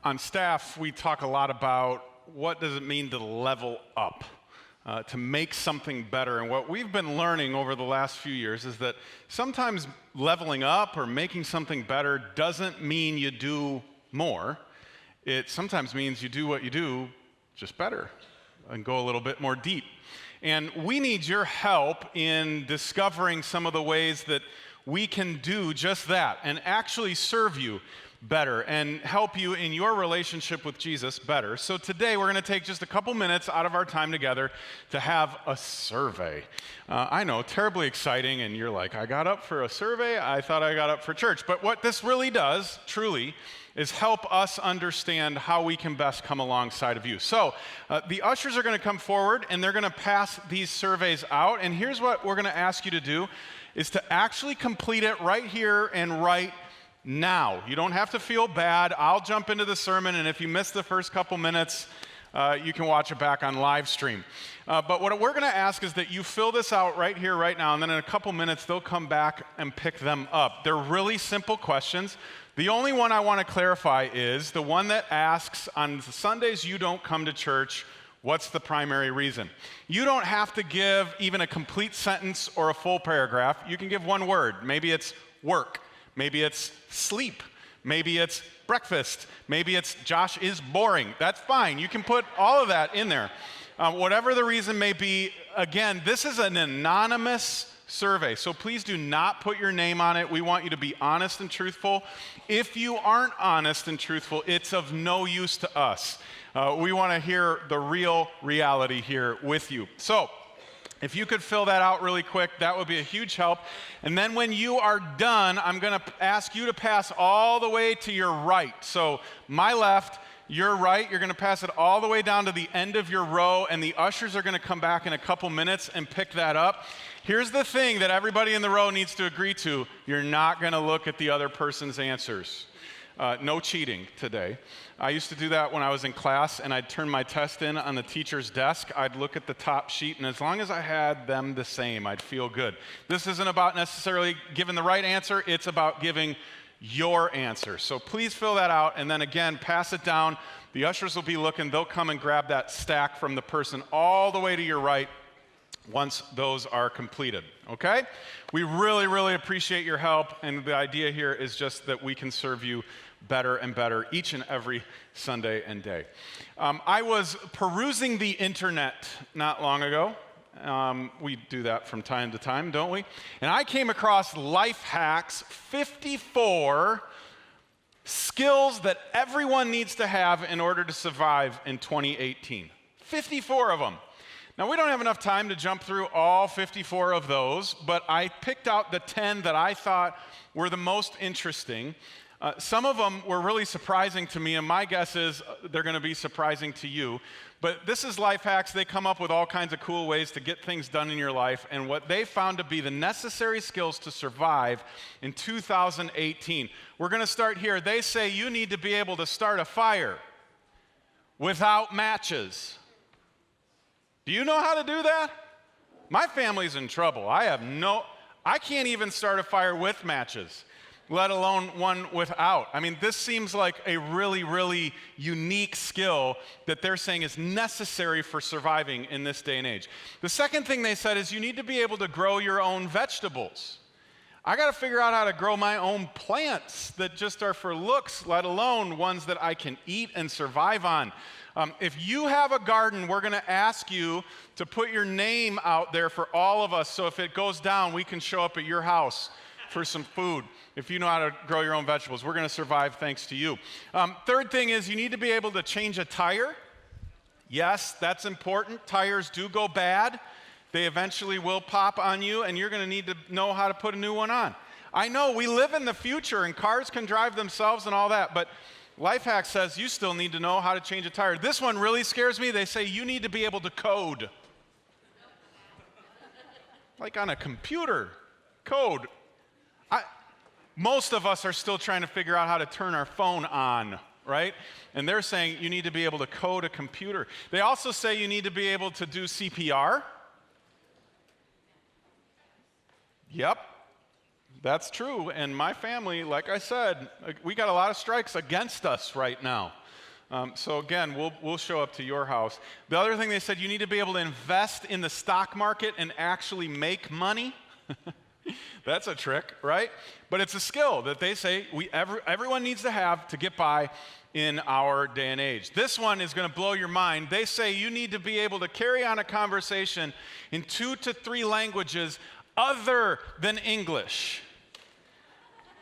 On staff, we talk a lot about what does it mean to level up, to make something better. And what we've been learning over the last few years is that sometimes leveling up or making something better doesn't mean you do more. It sometimes means you do what you do just better and go a little bit more deep. And we need your help in discovering some of the ways that we can do just that and actually serve you better and help you in your relationship with Jesus better. So today we're going to take just a couple minutes out of our time together to have a survey. I know, terribly exciting, and you're like, I got up for a survey? I thought I got up for church. But what this really does, truly, is help us understand how we can best come alongside of you. So the ushers are going to come forward, and they're going to pass these surveys out. And here's what we're going to ask you to do, is to actually complete it right here and right now. You don't have to feel bad. I'll jump into the sermon, and if you missed the first couple minutes, you can watch it back on live stream. But what we're going to ask is that you fill this out right here, right now, and then in a couple minutes, they'll come back and pick them up. They're really simple questions. The only one I want to clarify is the one that asks, on the Sundays you don't come to church, what's the primary reason? You don't have to give even a complete sentence or a full paragraph. You can give one word. Maybe it's work. Maybe it's sleep. Maybe it's breakfast. Maybe it's Josh is boring. That's fine. You can put all of that in there. Whatever the reason may be, again, this is an anonymous survey, so please do not put your name on it. We want you to be honest and truthful. If you aren't honest and truthful, it's of no use to us. We want to hear the real reality here with you. So, if you could fill that out really quick, that would be a huge help. And then when you are done, I'm going to ask you to pass all the way to your right. So my left, your right, you're going to pass it all the way down to the end of your row, and the ushers are going to come back in a couple minutes and pick that up. Here's the thing that everybody in the row needs to agree to. You're not going to look at the other person's answers. No cheating today. I used to do that when I was in class, and I'd turn my test in on the teacher's desk. I'd look at the top sheet, and as long as I had them the same, I'd feel good. This isn't about necessarily giving the right answer. It's about giving your answer. So please fill that out, and then again, pass it down. The ushers will be looking. They'll come and grab that stack from the person all the way to your right once those are completed, okay? We really, really appreciate your help, and the idea here is just that we can serve you better and better each and every Sunday and day. I was perusing the internet not long ago. We do that from time to time, don't we? And I came across Life Hacks 54 skills that everyone needs to have in order to survive in 2018. 54 of them. Now, we don't have enough time to jump through all 54 of those, but I picked out the 10 that I thought were the most interesting. Some of them were really surprising to me, and my guess is they're going to be surprising to you. But this is Life Hacks. They come up with all kinds of cool ways to get things done in your life, and what they found to be the necessary skills to survive in 2018. We're going to start here. They say you need to be able to start a fire without matches. Do you know how to do that? My family's in trouble. I can't even start a fire with matches, let alone one without. I mean, this seems like a really, really unique skill that they're saying is necessary for surviving in this day and age. The second thing they said is you need to be able to grow your own vegetables. I got to figure out how to grow my own plants that just are for looks, let alone ones that I can eat and survive on. If you have a garden, we're going to ask you to put your name out there for all of us, so if it goes down, we can show up at your house for some food. If you know how to grow your own vegetables, we're going to survive thanks to you. Third thing is you need to be able to change a tire. Yes, that's important. Tires do go bad. They eventually will pop on you, and you're going to need to know how to put a new one on. I know we live in the future, and cars can drive themselves and all that, but Lifehack says you still need to know how to change a tire. This one really scares me. They say you need to be able to code. Like on a computer, code. Most of us are still trying to figure out how to turn our phone on, right? And they're saying you need to be able to code a computer. They also say you need to be able to do CPR. Yep, that's true. And my family, like I said, we got a lot of strikes against us right now. So again, we'll show up to your house. The other thing they said, you need to be able to invest in the stock market and actually make money. That's a trick, right? But it's a skill that they say everyone needs to have to get by in our day and age. This one is going to blow your mind. They say you need to be able to carry on a conversation in 2 to 3 languages other than English.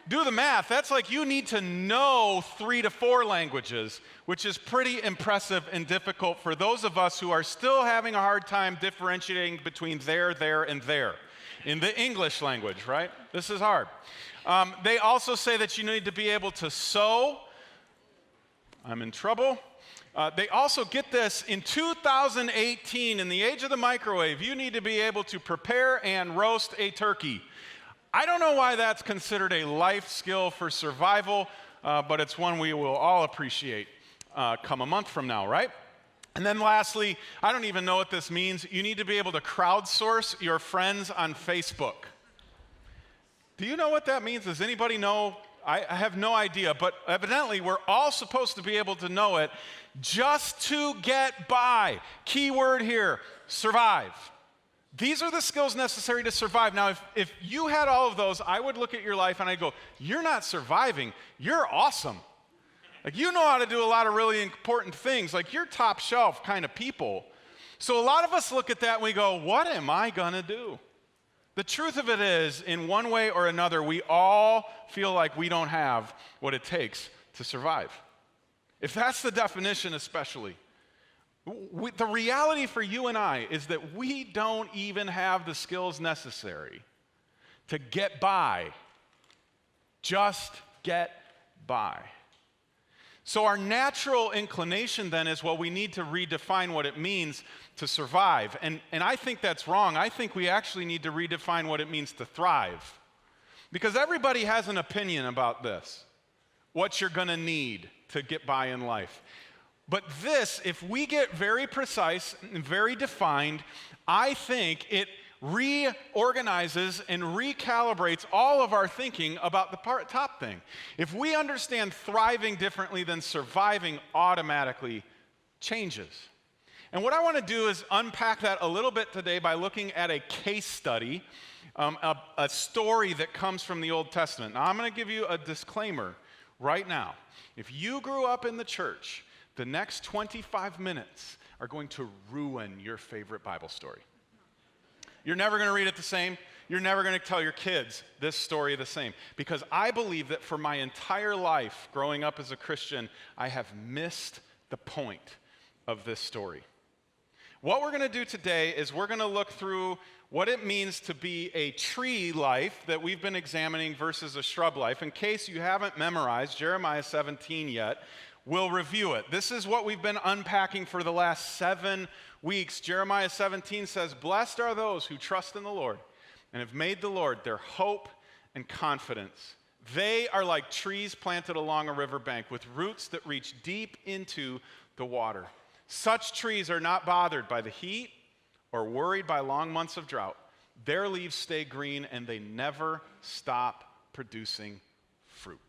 Do the math. That's like you need to know 3 to 4 languages, which is pretty impressive and difficult for those of us who are still having a hard time differentiating between there, and there in the English language, right? This is hard. They also say that you need to be able to sew. I'm in trouble. They also, get this, in 2018, in the age of the microwave, you need to be able to prepare and roast a turkey. I don't know why that's considered a life skill for survival, but it's one we will all appreciate come a month from now, right? And then lastly, I don't even know what this means. You need to be able to crowdsource your friends on Facebook. Do you know what that means? Does anybody know? I have no idea, but evidently we're all supposed to be able to know it just to get by. Key word here, survive. These are the skills necessary to survive. Now, if you had all of those, I would look at your life and I'd go, you're not surviving, you're awesome. Like, you know how to do a lot of really important things. Like, you're top shelf kind of people. So a lot of us look at that and we go, what am I going to do? The truth of it is, in one way or another, we all feel like we don't have what it takes to survive. If that's the definition especially, the reality for you and I is that we don't even have the skills necessary to get by. Just get by. So our natural inclination then is, well, we need to redefine what it means to survive. And I think that's wrong. I think we actually need to redefine what it means to thrive. Because everybody has an opinion about this, what you're going to need to get by in life. But this, if we get very precise and very defined, I think it reorganizes and recalibrates all of our thinking about the top thing. If we understand thriving differently than surviving, automatically changes. And what I want to do is unpack that a little bit today by looking at a case study, a story that comes from the Old Testament. Now, I'm going to give you a disclaimer right now. If you grew up in the church, the next 25 minutes are going to ruin your favorite Bible story. You're never going to read it the same. You're never going to tell your kids this story the same. Because I believe that for my entire life, growing up as a Christian, I have missed the point of this story. What we're going to do today is we're going to look through what it means to be a tree life that we've been examining versus a shrub life. In case you haven't memorized Jeremiah 17 yet, we'll review it. This is what we've been unpacking for the last 7 weeks. Jeremiah 17 says, "Blessed are those who trust in the Lord and have made the Lord their hope and confidence. They are like trees planted along a riverbank with roots that reach deep into the water. Such trees are not bothered by the heat or worried by long months of drought. Their leaves stay green and they never stop producing fruit."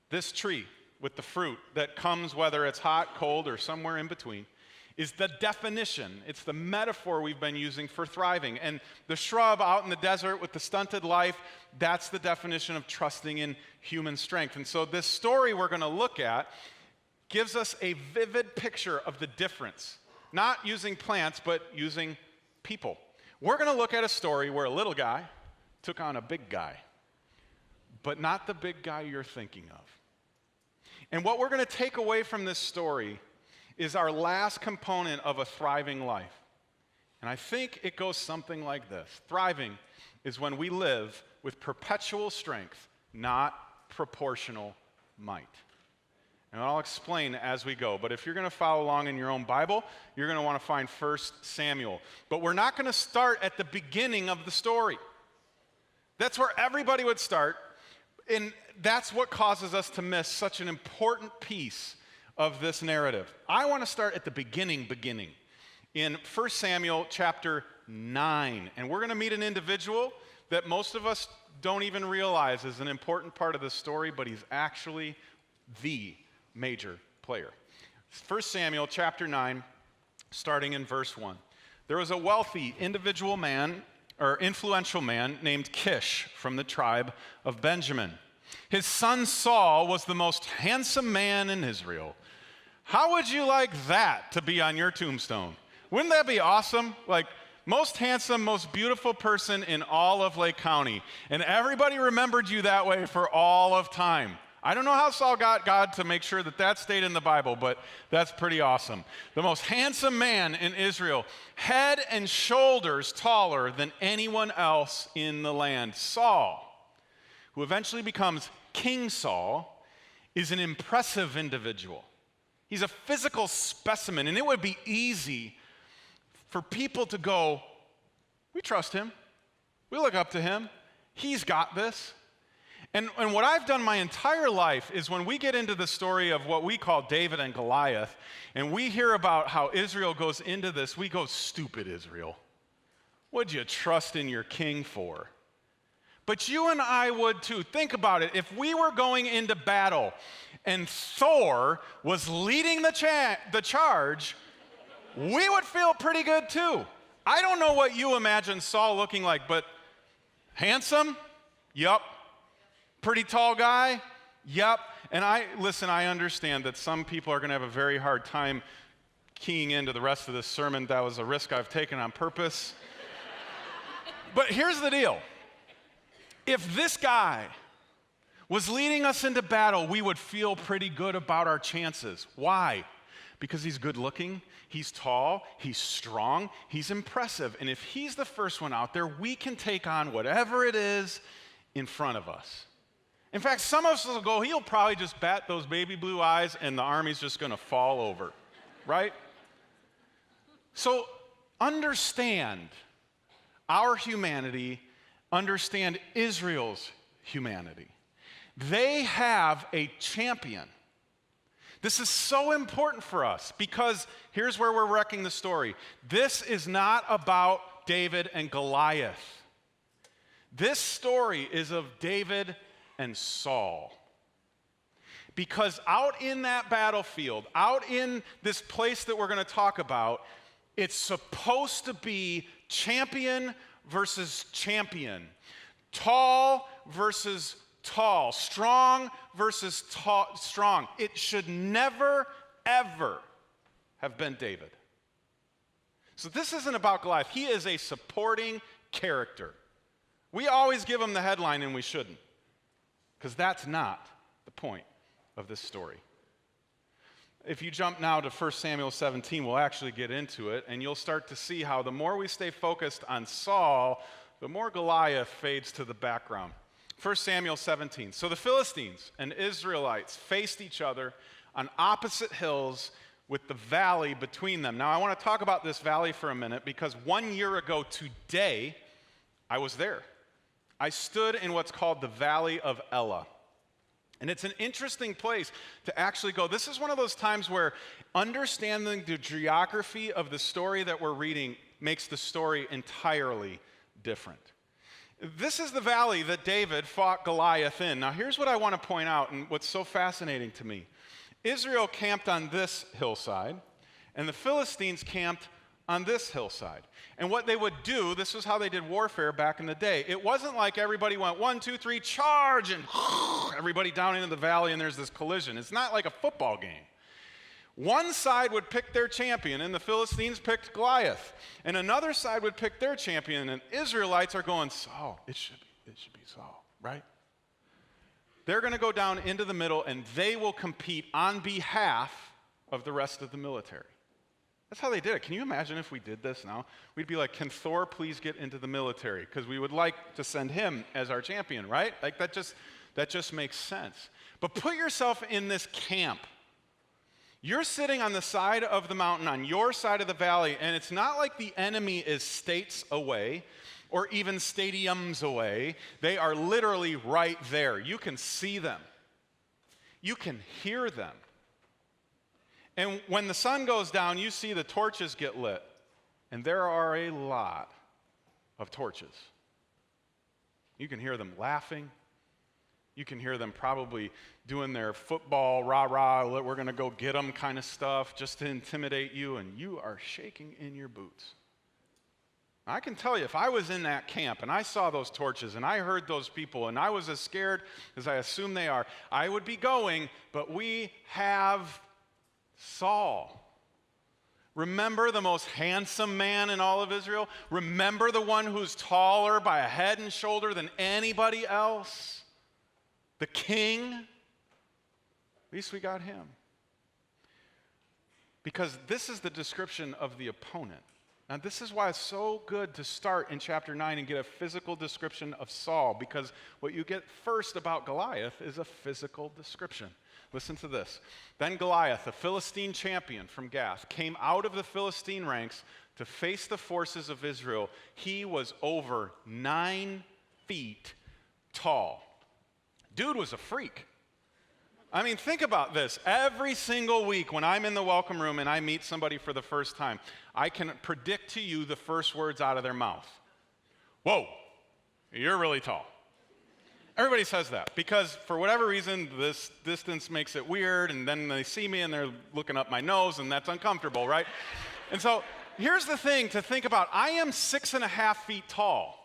This tree with the fruit that comes whether it's hot, cold, or somewhere in between is the definition. It's the metaphor we've been using for thriving. And the shrub out in the desert with the stunted life, that's the definition of trusting in human strength. And so this story we're going to look at gives us a vivid picture of the difference, not using plants, but using people. We're going to look at a story where a little guy took on a big guy, but not the big guy you're thinking of. And what we're going to take away from this story is our last component of a thriving life. And I think it goes something like this. Thriving is when we live with perpetual strength, not proportional might. And I'll explain as we go. But if you're going to follow along in your own Bible, you're going to want to find 1 Samuel. But we're not going to start at the beginning of the story. That's where everybody would start. And that's what causes us to miss such an important piece of this narrative. I want to start at the beginning. In 1 Samuel chapter 9. And we're going to meet an individual that most of us don't even realize is an important part of the story, but he's actually the major player. 1 Samuel chapter 9, starting in verse 1. There was a wealthy individual man, or influential man, named Kish from the tribe of Benjamin. His son Saul was the most handsome man in Israel. How would you like that to be on your tombstone? Wouldn't that be awesome? Like, most handsome, most beautiful person in all of Lake County. And everybody remembered you that way for all of time. I don't know how Saul got God to make sure that that stayed in the Bible, but that's pretty awesome. The most handsome man in Israel, head and shoulders taller than anyone else in the land. Saul, who eventually becomes King Saul, is an impressive individual. He's a physical specimen, and it would be easy for people to go, we trust him. We look up to him. He's got this. And what I've done my entire life is when we get into the story of what we call David and Goliath, and we hear about how Israel goes into this, we go, stupid Israel. What'd you trust in your king for? But you and I would too. Think about it. If we were going into battle and Thor was leading the charge, we would feel pretty good too. I don't know what you imagine Saul looking like, but handsome? Yup. Pretty tall guy? Yup. And I understand that some people are going to have a very hard time keying into the rest of this sermon. That was a risk I've taken on purpose. But here's the deal. If this guy was leading us into battle, we would feel pretty good about our chances. Why? Because he's good looking, he's tall, he's strong, he's impressive. And if he's the first one out there, we can take on whatever it is in front of us. In fact, some of us will go, he'll probably just bat those baby blue eyes and the army's just going to fall over, right? So understand our humanity, understand Israel's humanity. They have a champion. This is so important for us because here's where we're wrecking the story. This is not about David and Goliath. This story is of David and Saul. Because out in that battlefield, out in this place that we're going to talk about, it's supposed to be champion versus champion. Tall versus tall. Strong versus strong. It should never, ever have been David. So this isn't about Goliath. He is a supporting character. We always give him the headline and we shouldn't. Because that's not the point of this story. If you jump now to 1 Samuel 17, we'll actually get into it, and you'll start to see how the more we stay focused on Saul, the more Goliath fades to the background. 1 Samuel 17. So the Philistines and Israelites faced each other on opposite hills with the valley between them. Now I want to talk about this valley for a minute because 1 year ago today, I was there. I stood in what's called the Valley of Elah. And it's an interesting place to actually go. This is one of those times where understanding the geography of the story that we're reading makes the story entirely different. This is the valley that David fought Goliath in. Now here's what I want to point out and what's so fascinating to me. Israel camped on this hillside, and the Philistines camped on this hillside. And what they would do, this was how they did warfare back in the day. It wasn't like everybody went 1, 2, 3, charge, and everybody down into the valley and there's this collision. It's not like a football game. One side would pick their champion, and the Philistines picked Goliath. And another side would pick their champion, and Israelites are going, Saul, it should be Saul, right? They're going to go down into the middle, and they will compete on behalf of the rest of the military. That's how they did it. Can you imagine if we did this now? We'd be like, can Thor please get into the military? Because we would like to send him as our champion, right? Like that just makes sense. But put yourself in this camp. You're sitting on the side of the mountain, on your side of the valley, and it's not like the enemy is states away or even stadiums away. They are literally right there. You can see them. You can hear them. And when the sun goes down, you see the torches get lit. And there are a lot of torches. You can hear them laughing. You can hear them probably doing their football, rah-rah, we're going to go get them kind of stuff just to intimidate you, and you are shaking in your boots. I can tell you, if I was in that camp and I saw those torches and I heard those people and I was as scared as I assume they are, I would be going, but we have Saul. Remember the most handsome man in all of Israel? Remember the one who's taller by a head and shoulder than anybody else? The king? At least we got him. Because this is the description of the opponent. Now, this is why it's so good to start in chapter 9 and get a physical description of Saul, because what you get first about Goliath is a physical description. Listen to this. Then Goliath, a Philistine champion from Gath, came out of the Philistine ranks to face the forces of Israel. He was over 9 feet tall. Dude was a freak. I mean, think about this. Every single week when I'm in the welcome room and I meet somebody for the first time, I can predict to you the first words out of their mouth. Whoa, you're really tall. Everybody says that because for whatever reason, this distance makes it weird, and then they see me and they're looking up my nose, and that's uncomfortable, right? And so here's the thing to think about. I am 6.5 feet tall,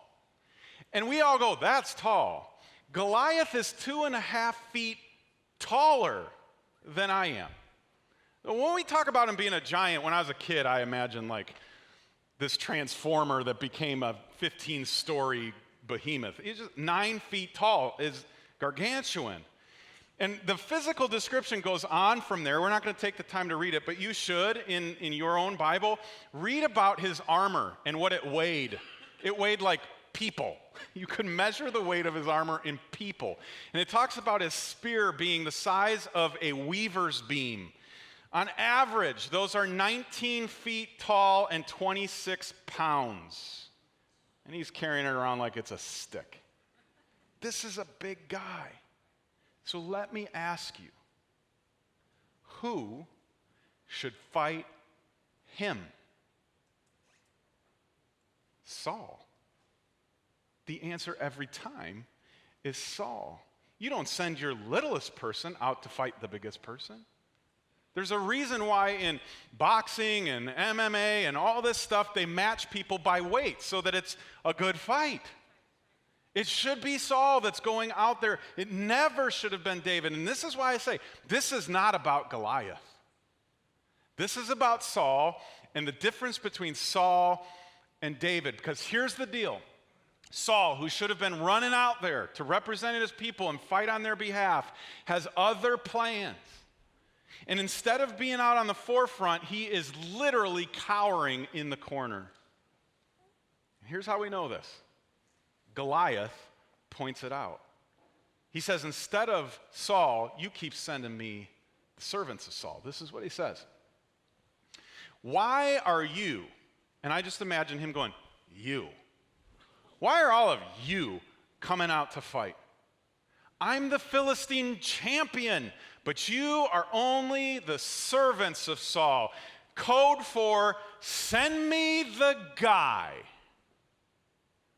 and we all go, that's tall. Goliath is 2.5 feet taller than I am. When we talk about him being a giant, when I was a kid, I imagined like this transformer that became a 15-story behemoth. He's just 9 feet tall, is gargantuan. And the physical description goes on from there. We're not going to take the time to read it, but you should, in your own Bible, read about his armor and what it weighed. It weighed like people. You could measure the weight of his armor in people. And it talks about his spear being the size of a weaver's beam. On average, those are 19 feet tall and 26 pounds. And he's carrying it around like it's a stick. This is a big guy. So let me ask you, who should fight him? Saul. The answer every time is Saul. You don't send your littlest person out to fight the biggest person. There's a reason why in boxing and MMA and all this stuff, they match people by weight so that it's a good fight. It should be Saul that's going out there. It never should have been David. And this is why I say, this is not about Goliath. This is about Saul and the difference between Saul and David. Because here's the deal. Saul, who should have been running out there to represent his people and fight on their behalf, has other plans. And instead of being out on the forefront, he is literally cowering in the corner. Here's how we know this. Goliath points it out. He says, instead of Saul, you keep sending me the servants of Saul. This is what he says. Why are you, and I just imagine him going, you. Why are all of you coming out to fight? I'm the Philistine champion, but you are only the servants of Saul. Code for, send me the guy.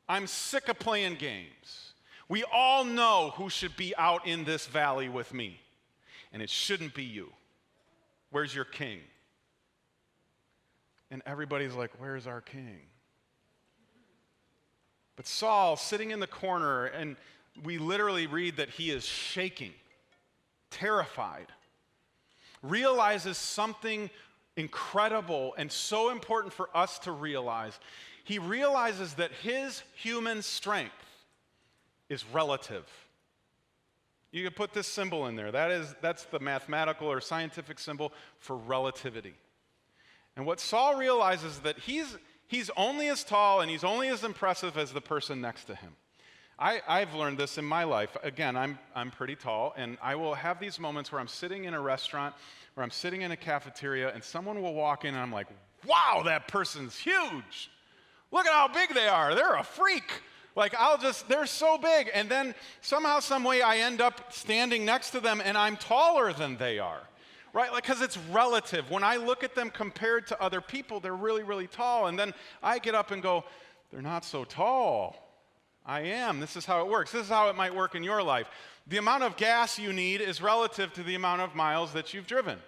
I'm sick of playing games. We all know who should be out in this valley with me, and it shouldn't be you. Where's your king? And everybody's like, where's our king? But Saul, sitting in the corner, and we literally read that he is shaking, terrified, realizes something incredible and so important for us to realize. He realizes that his human strength is relative. You could put this symbol in there. That's the mathematical or scientific symbol for relativity. And what Saul realizes is that he's only as tall and he's only as impressive as the person next to him. I've learned this in my life. Again, I'm pretty tall, and I will have these moments where I'm sitting in a restaurant or I'm sitting in a cafeteria, and someone will walk in, and I'm like, wow, that person's huge. Look at how big they are. They're a freak. Like, they're so big. And then somehow, some way, I end up standing next to them, and I'm taller than they are. Right? Like, because it's relative. When I look at them compared to other people, they're really, really tall. And then I get up and go, they're not so tall. I am. This is how it works. This is how it might work in your life. The amount of gas you need is relative to the amount of miles that you've driven. Have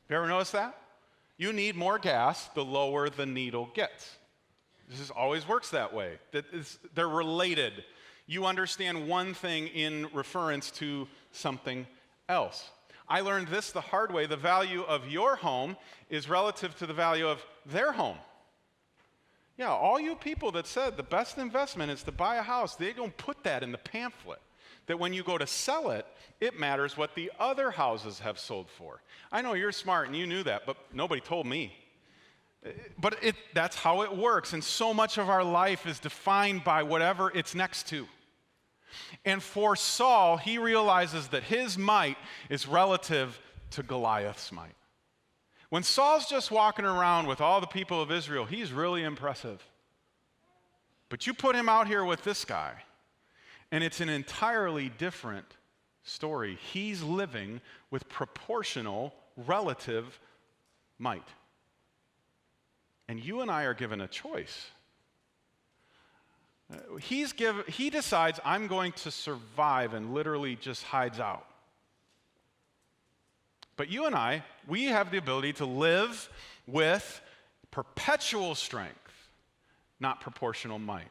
you ever noticed that? You need more gas the lower the needle gets. This just always works that way. They're related. You understand one thing in reference to something else. I learned this the hard way. The value of your home is relative to the value of their home. Yeah, all you people that said the best investment is to buy a house, they don't put that in the pamphlet. That when you go to sell it, it matters what the other houses have sold for. I know you're smart and you knew that, but nobody told me. But that's how it works, and so much of our life is defined by whatever it's next to. And for Saul, he realizes that his might is relative to Goliath's might. When Saul's just walking around with all the people of Israel, he's really impressive. But you put him out here with this guy, and it's an entirely different story. He's living with proportional, relative might. And you and I are given a choice. He decides, I'm going to survive, and literally just hides out. But you and I, we have the ability to live with perpetual strength, not proportional might.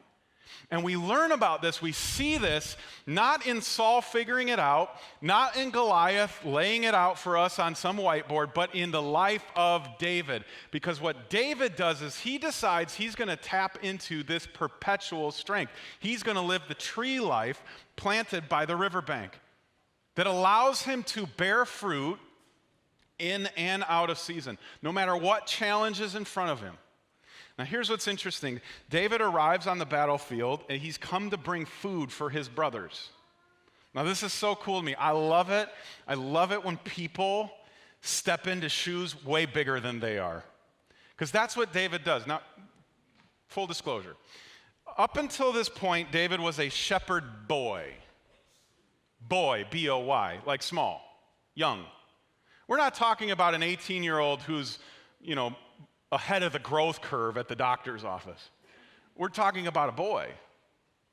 And we learn about this, we see this, not in Saul figuring it out, not in Goliath laying it out for us on some whiteboard, but in the life of David. Because what David does is he decides he's going to tap into this perpetual strength. He's going to live the tree life planted by the riverbank that allows him to bear fruit in and out of season, no matter what challenge is in front of him. Now, here's what's interesting. David arrives on the battlefield, and he's come to bring food for his brothers. Now, this is so cool to me. I love it. I love it when people step into shoes way bigger than they are, because that's what David does. Now, full disclosure, up until this point, David was a shepherd boy. Boy, B-O-Y, like small, young. We're not talking about an 18-year-old who's, ahead of the growth curve at the doctor's office. We're talking about a boy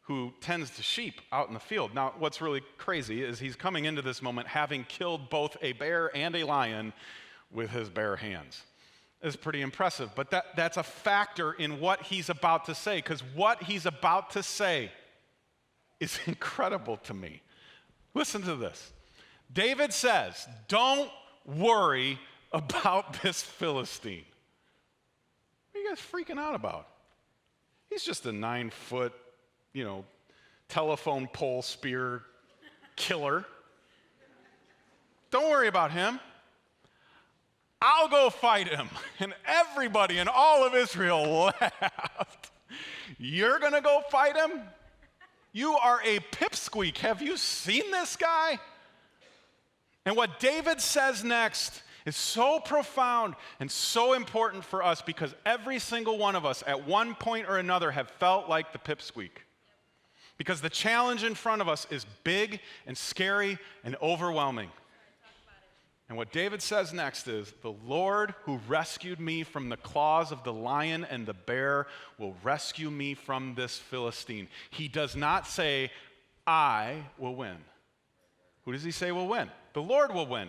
who tends to sheep out in the field. Now, what's really crazy is he's coming into this moment having killed both a bear and a lion with his bare hands. It's pretty impressive, but that's a factor in what he's about to say, because what he's about to say is incredible to me. Listen to this. David says, don't worry about this Philistine. What are you guys freaking out about? He's just a 9-foot, telephone pole spear killer. Don't worry about him. I'll go fight him. And everybody in all of Israel laughed. You're going to go fight him? You are a pipsqueak. Have you seen this guy? And what David says next is so profound and so important for us, because every single one of us at one point or another have felt like the pipsqueak. Because the challenge in front of us is big and scary and overwhelming. And what David says next is, the Lord who rescued me from the claws of the lion and the bear will rescue me from this Philistine. He does not say, I will win. Who does he say will win? The Lord will win.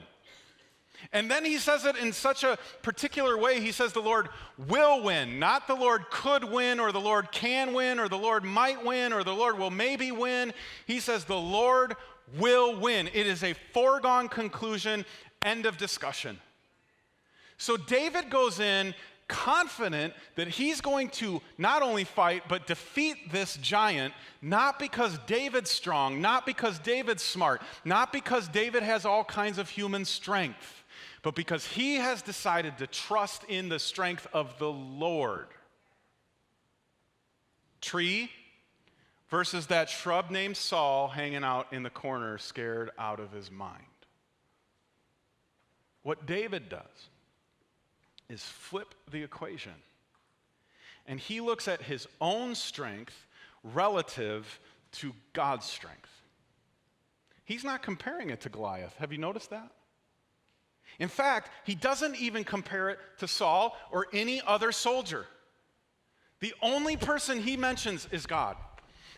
And then he says it in such a particular way. He says the Lord will win, not the Lord could win, or the Lord can win, or the Lord might win, or the Lord will maybe win. He says the Lord will win. It is a foregone conclusion, end of discussion. So David goes in confident that he's going to not only fight, but defeat this giant, not because David's strong, not because David's smart, not because David has all kinds of human strength, but because he has decided to trust in the strength of the Lord. Tree versus that shrub named Saul hanging out in the corner, scared out of his mind. What David does is flip the equation. And he looks at his own strength relative to God's strength. He's not comparing it to Goliath. Have you noticed that? In fact, he doesn't even compare it to Saul or any other soldier. The only person he mentions is God.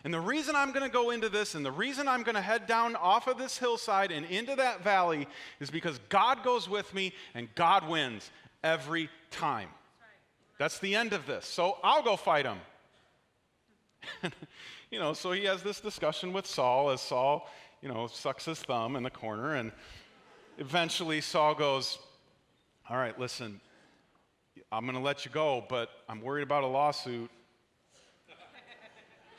And the reason I'm going to go into this and the reason I'm going to head down off of this hillside and into that valley is because God goes with me and God wins every time. That's the end of this. So I'll go fight him. So he has this discussion with Saul as Saul, sucks his thumb in the corner. And eventually Saul goes, all right, listen, I'm going to let you go, but I'm worried about a lawsuit.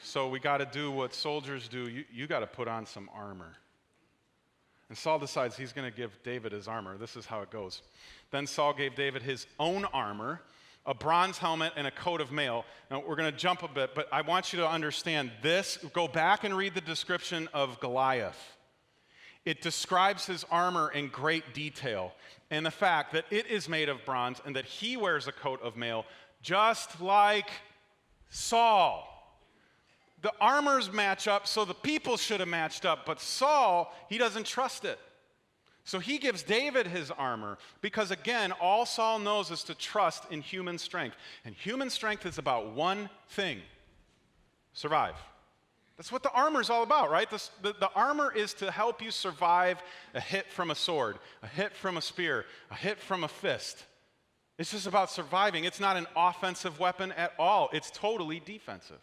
So we got to do what soldiers do. You got to put on some armor. And Saul decides he's going to give David his armor. This is how it goes. Then Saul gave David his own armor, a bronze helmet, and a coat of mail. Now, we're going to jump a bit, but I want you to understand this. Go back and read the description of Goliath. It describes his armor in great detail, and the fact that it is made of bronze and that he wears a coat of mail, just like Saul. The armors match up, so the people should have matched up, but Saul, he doesn't trust it. So he gives David his armor because, again, all Saul knows is to trust in human strength. And human strength is about one thing: survive. That's what the armor is all about, right? The armor is to help you survive a hit from a sword, a hit from a spear, a hit from a fist. It's just about surviving. It's not an offensive weapon at all. It's totally defensive.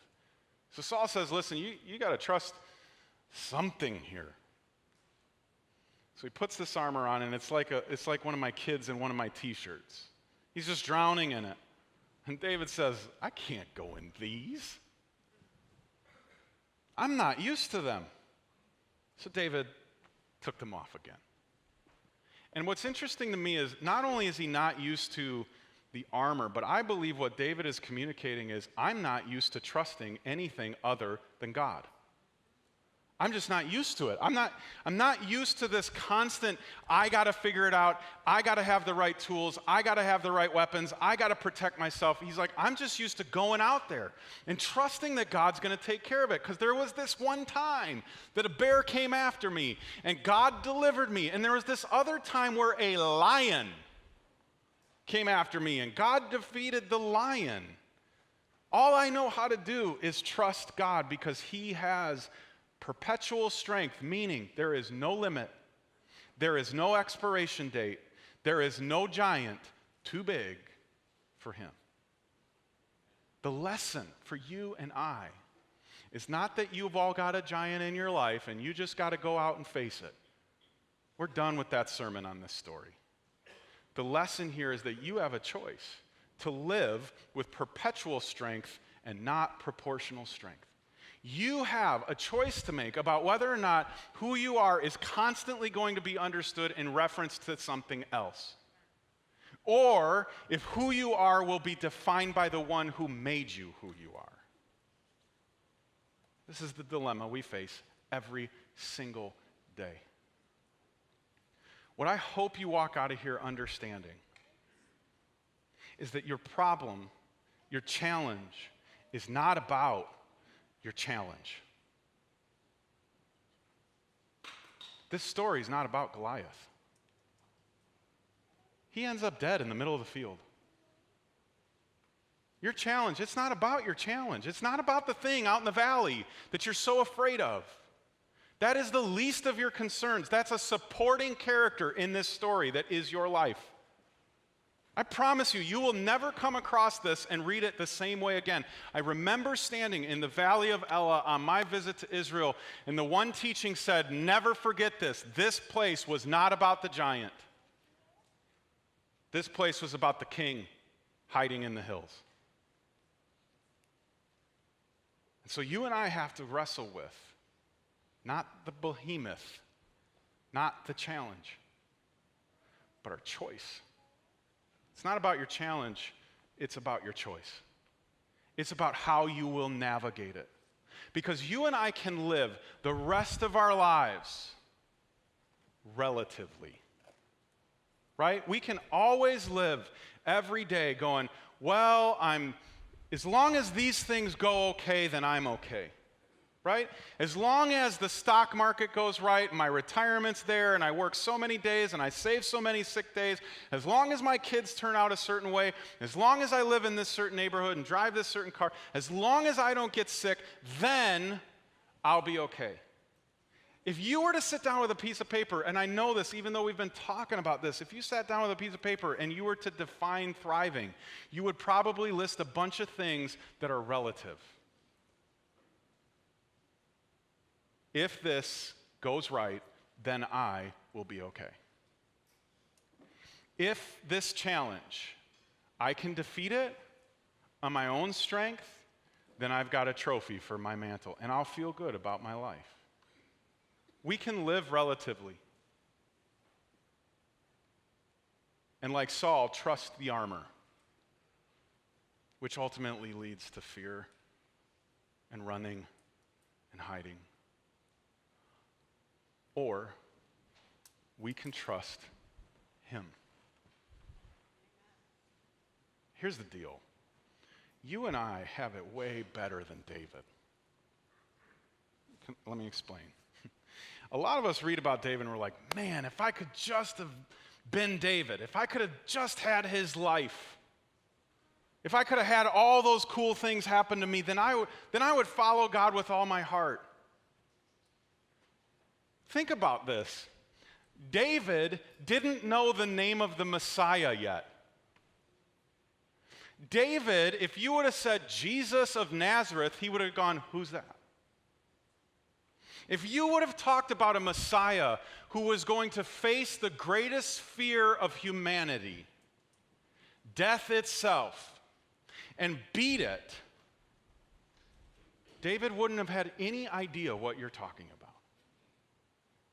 So Saul says, listen, you got to trust something here. So he puts this armor on, and it's like one of my kids in one of my T-shirts. He's just drowning in it. And David says, I can't go in these. I'm not used to them. So David took them off again. And what's interesting to me is not only is he not used to the armor, but I believe what David is communicating is, I'm not used to trusting anything other than God. I'm just not used to it. I'm not used to this constant, I got to figure it out, I got to have the right tools, I got to have the right weapons, I got to protect myself. He's like, I'm just used to going out there and trusting that God's going to take care of it. Because there was this one time that a bear came after me and God delivered me. And there was this other time where a lion came after me and God defeated the lion. All I know how to do is trust God because he has perpetual strength, meaning there is no limit, there is no expiration date, there is no giant too big for him. The lesson for you and I is not that you've all got a giant in your life and you just got to go out and face it. We're done with that sermon on this story. The lesson here is that you have a choice to live with perpetual strength and not proportional strength. You have a choice to make about whether or not who you are is constantly going to be understood in reference to something else. Or if who you are will be defined by the one who made you who you are. This is the dilemma we face every single day. What I hope you walk out of here understanding is that your problem, your challenge, is not about your challenge. This story is not about Goliath. He ends up dead in the middle of the field. Your challenge, it's not about your challenge. It's not about the thing out in the valley that you're so afraid of. That is the least of your concerns. That's a supporting character in this story that is your life. I promise you, you will never come across this and read it the same way again. I remember standing in the Valley of Elah on my visit to Israel, and the one teaching said, never forget this. This place was not about the giant. This place was about the king. hiding in the hills. And so you and I have to wrestle with not the behemoth, not the challenge, but our choice. It's not about your challenge, it's about your choice. It's about how you will navigate it. Because you and I can live the rest of our lives relatively. Right? We can always live every day going, well, as long as these things go okay, then I'm okay. Right? As long as the stock market goes right and my retirement's there and I work so many days and I save so many sick days, as long as my kids turn out a certain way, as long as I live in this certain neighborhood and drive this certain car, as long as I don't get sick, then I'll be okay. If you were to sit down with a piece of paper, and I know this even though we've been talking about this, if you sat down with a piece of paper and you were to define thriving, you would probably list a bunch of things that are relative. If this goes right, then I will be okay. If this challenge, I can defeat it on my own strength, then I've got a trophy for my mantle, and I'll feel good about my life. We can live relatively. And like Saul, trust the armor, which ultimately leads to fear and running and hiding. Or we can trust him. Here's the deal. You and I have it way better than David. Let me explain. A lot of us read about David and we're like, man, if I could just have been David, if I could have just had his life, if I could have had all those cool things happen to me, then I would follow God with all my heart. Think about this. David didn't know the name of the Messiah yet. David, if you would have said Jesus of Nazareth, he would have gone, who's that? If you would have talked about a Messiah who was going to face the greatest fear of humanity, death itself, and beat it, David wouldn't have had any idea what you're talking about.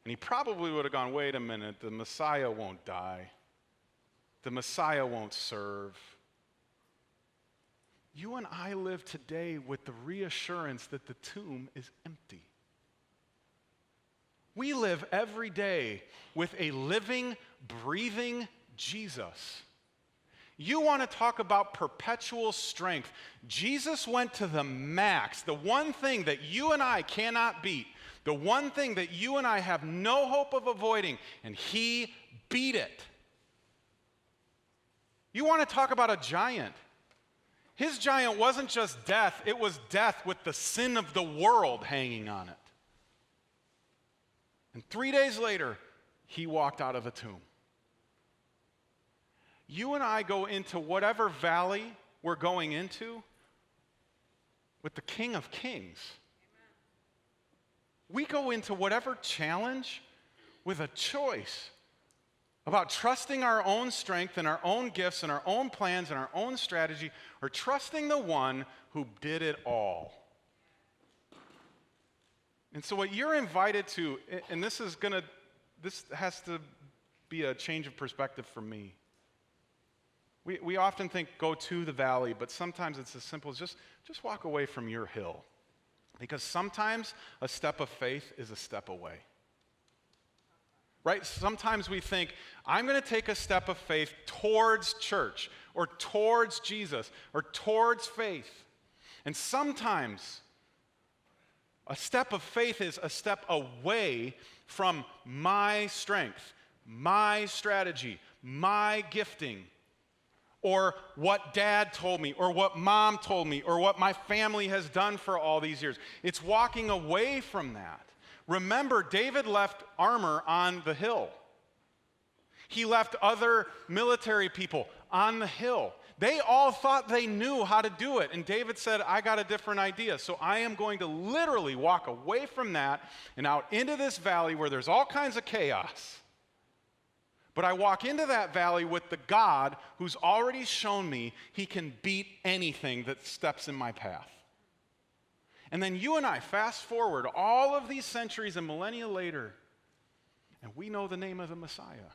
And he probably would have gone, wait a minute, the Messiah won't die. The Messiah won't serve. You and I live today with the reassurance that the tomb is empty. We live every day with a living, breathing Jesus. You want to talk about perpetual strength. Jesus went to the max, the one thing that you and I cannot beat, the one thing that you and I have no hope of avoiding, and he beat it. You want to talk about a giant. His giant wasn't just death, it was death with the sin of the world hanging on it. And 3 days later, he walked out of the tomb. You and I go into whatever valley we're going into with the King of Kings. We go into whatever challenge with a choice about trusting our own strength and our own gifts and our own plans and our own strategy, or trusting the one who did it all. And so what you're invited to, and this has to be a change of perspective for me. We often think go to the valley, but sometimes it's as simple as just walk away from your hill. Because sometimes a step of faith is a step away. Right? Sometimes we think, I'm going to take a step of faith towards church, or towards Jesus, or towards faith. And sometimes a step of faith is a step away from my strength, my strategy, my gifting, or what dad told me, or what mom told me, or what my family has done for all these years. It's walking away from that. Remember, David left armor on the hill. He left other military people on the hill. They all thought they knew how to do it. And David said, I got a different idea. So I am going to literally walk away from that and out into this valley where there's all kinds of chaos. But I walk into that valley with the God who's already shown me he can beat anything that steps in my path. And then you and I fast forward all of these centuries and millennia later, and we know the name of the Messiah.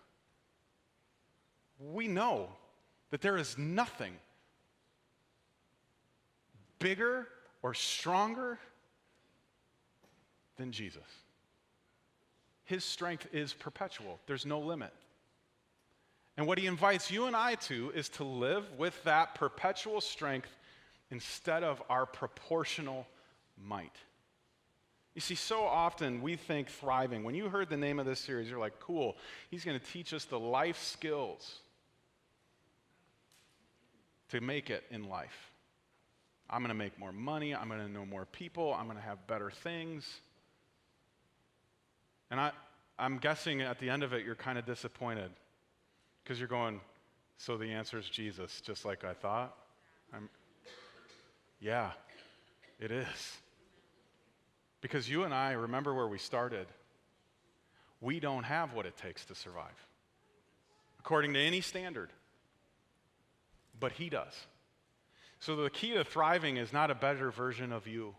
We know that there is nothing bigger or stronger than Jesus. His strength is perpetual. There's no limit. And what he invites you and I to is to live with that perpetual strength instead of our proportional might. You see, so often we think thriving. When you heard the name of this series, you're like, cool, he's going to teach us the life skills to make it in life. I'm going to make more money. I'm going to know more people. I'm going to have better things. And I'm guessing at the end of it, you're kind of disappointed because you're going, so the answer is Jesus, just like I thought? Yeah, it is. Because you and I remember where we started. We don't have what it takes to survive, according to any standard. But he does. So the key to thriving is not a better version of you.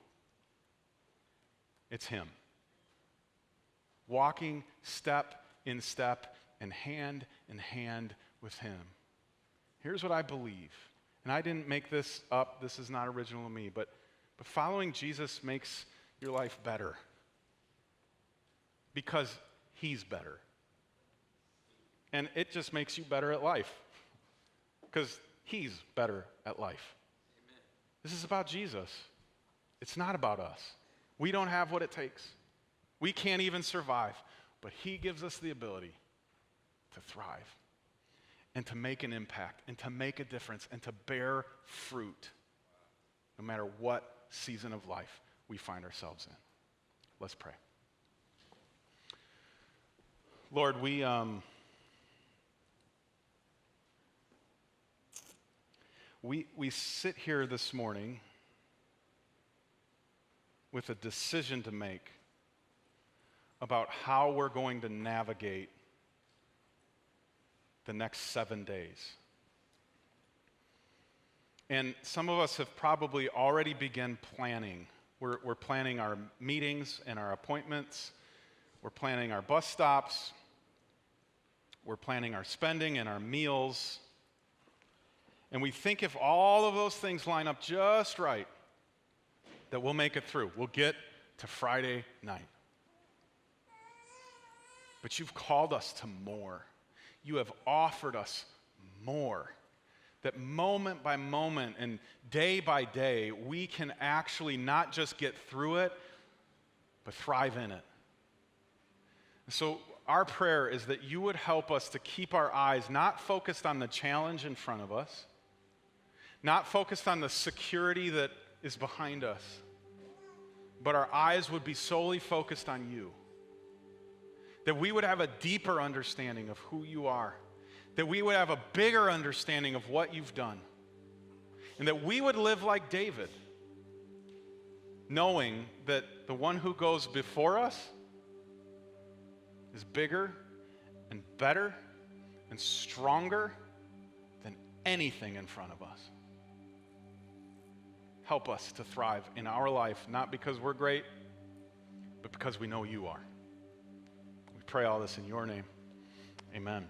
It's him. Walking step in step and hand in hand with him. Here's what I believe. And I didn't make this up. This is not original to me. But following Jesus makes your life better. Because he's better. And it just makes you better at life. Because he's better at life. Amen. This is about Jesus. It's not about us. We don't have what it takes. We can't even survive. But he gives us the ability to thrive and to make an impact and to make a difference and to bear fruit no matter what season of life we find ourselves in. Let's pray. Lord, we sit here this morning with a decision to make about how we're going to navigate the next 7 days. And some of us have probably already begun planning. We're planning our meetings and our appointments. We're planning our bus stops. We're planning our spending and our meals. And we think if all of those things line up just right, that we'll make it through. We'll get to Friday night. But you've called us to more. You have offered us more. That moment by moment and day by day, we can actually not just get through it, but thrive in it. So our prayer is that you would help us to keep our eyes not focused on the challenge in front of us, not focused on the security that is behind us, but our eyes would be solely focused on you. That we would have a deeper understanding of who you are. That we would have a bigger understanding of what you've done. And that we would live like David, knowing that the one who goes before us is bigger and better and stronger than anything in front of us. Help us to thrive in our life, not because we're great, but because we know you are. We pray all this in your name. Amen.